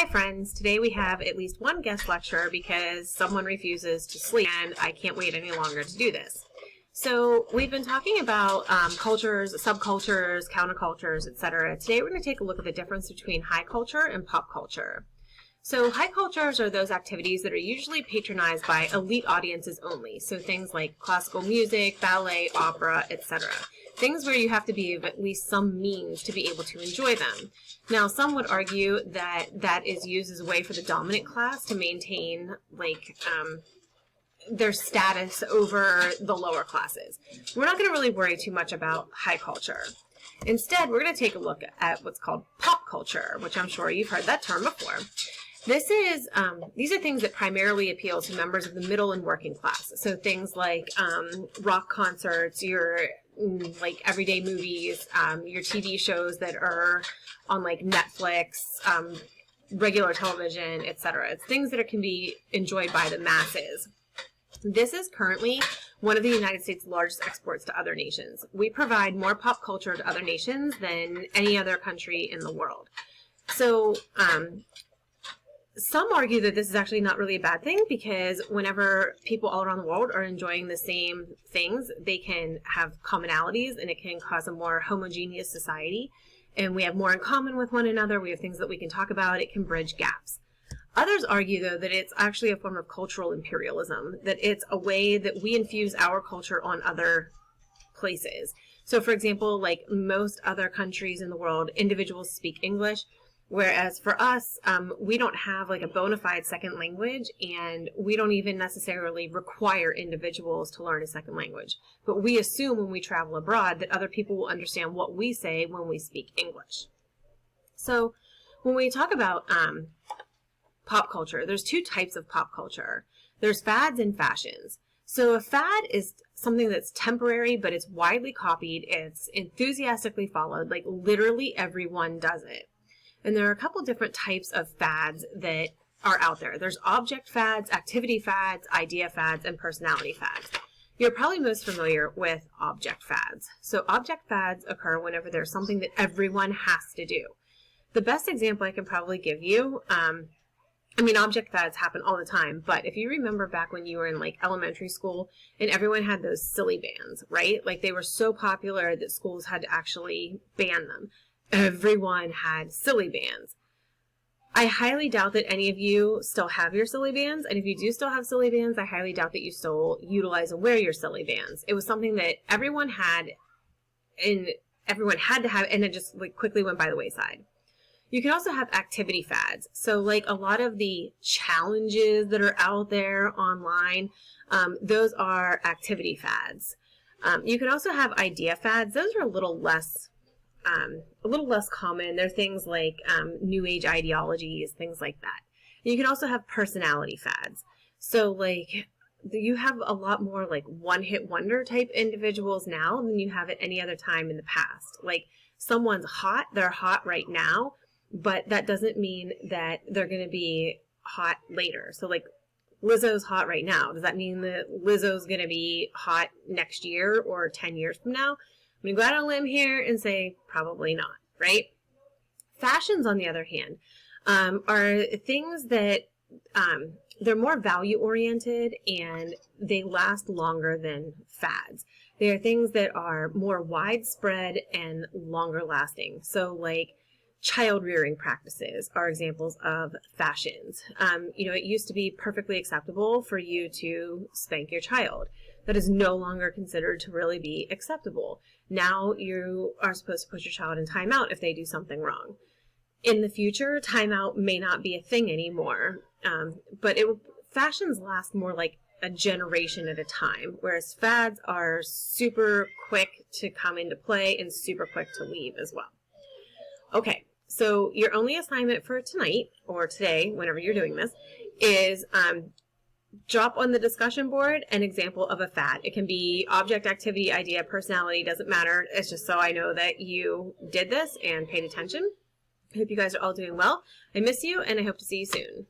Hi friends, today we have at least one guest lecturer because someone refuses to sleep and I can't wait any longer to do this. So we've been talking about cultures, subcultures, countercultures, etc. Today we're going to take a look at the difference between high culture and pop culture. So high cultures are those activities that are usually patronized by elite audiences only. So things like classical music, ballet, opera, etc. Things where you have to be of at least some means to be able to enjoy them. Now, some would argue that that is used as a way for the dominant class to maintain, their status over the lower classes. We're not going to really worry too much about high culture. Instead, we're going to take a look at what's called pop culture, which I'm sure you've heard that term before. These are things that primarily appeal to members of the middle and working class. So things like rock concerts, your everyday movies, your TV shows that are on like Netflix, regular television, etc. It's things that can be enjoyed by the masses. This is currently one of the United States' largest exports to other nations. We provide more pop culture to other nations than any other country in the world. So, some argue that this is actually not really a bad thing because whenever people all around the world are enjoying the same things, they can have commonalities and it can cause a more homogeneous society. And we have more in common with one another. We have things that we can talk about. It can bridge gaps. Others argue, though, that it's actually a form of cultural imperialism, that it's a way that we infuse our culture on other places. So, for example, like most other countries in the world, individuals speak English. Whereas for us, we don't have like a bona fide second language, and we don't even necessarily require individuals to learn a second language. But we assume when we travel abroad that other people will understand what we say when we speak English. So when we talk about pop culture, there's two types of pop culture. There's fads and fashions. So a fad is something that's temporary, but it's widely copied. It's enthusiastically followed, like literally everyone does it. And there are a couple different types of fads that are out there. There's object fads, activity fads, idea fads, and personality fads. You're probably most familiar with object fads. So object fads occur whenever there's something that everyone has to do. The best example I can probably give you, object fads happen all the time, but if you remember back when you were in like elementary school and everyone had those silly bands, right? Like they were so popular that schools had to actually ban them. Everyone had silly bands. I highly doubt that any of you still have your silly bands, and if you do still have silly bands, I highly doubt that you still utilize and wear your silly bands. It was something that everyone had to have, and it just like quickly went by the wayside. You can also have activity fads. So like a lot of the challenges that are out there online, those are activity fads. You can also have idea fads. Those are a little less common. They're things like new age ideologies, things like that. You can also have personality fads. So like you have a lot more like one-hit wonder type individuals now than you have at any other time in the past. Like someone's hot, they're hot right now, but that doesn't mean that they're going to be hot later. So like Lizzo's hot right now. Does that mean that Lizzo's going to be hot next year or 10 years from now? I'm going to go out on a limb here and say probably not, right? Fashions, on the other hand, are things that they're more value-oriented and they last longer than fads. They are things that are more widespread and longer-lasting. So like child-rearing practices are examples of fashions. It used to be perfectly acceptable for you to spank your child. That is no longer considered to really be acceptable. Now you are supposed to put your child in timeout if they do something wrong. In the future, timeout may not be a thing anymore, but fashions last more like a generation at a time, whereas fads are super quick to come into play and super quick to leave as well. Okay, so your only assignment for tonight, or today, whenever you're doing this, is drop on the discussion board an example of a fad. It can be object, activity, idea, personality, doesn't matter. It's just so I know that you did this and paid attention. I hope you guys are all doing well. I miss you, and I hope to see you soon.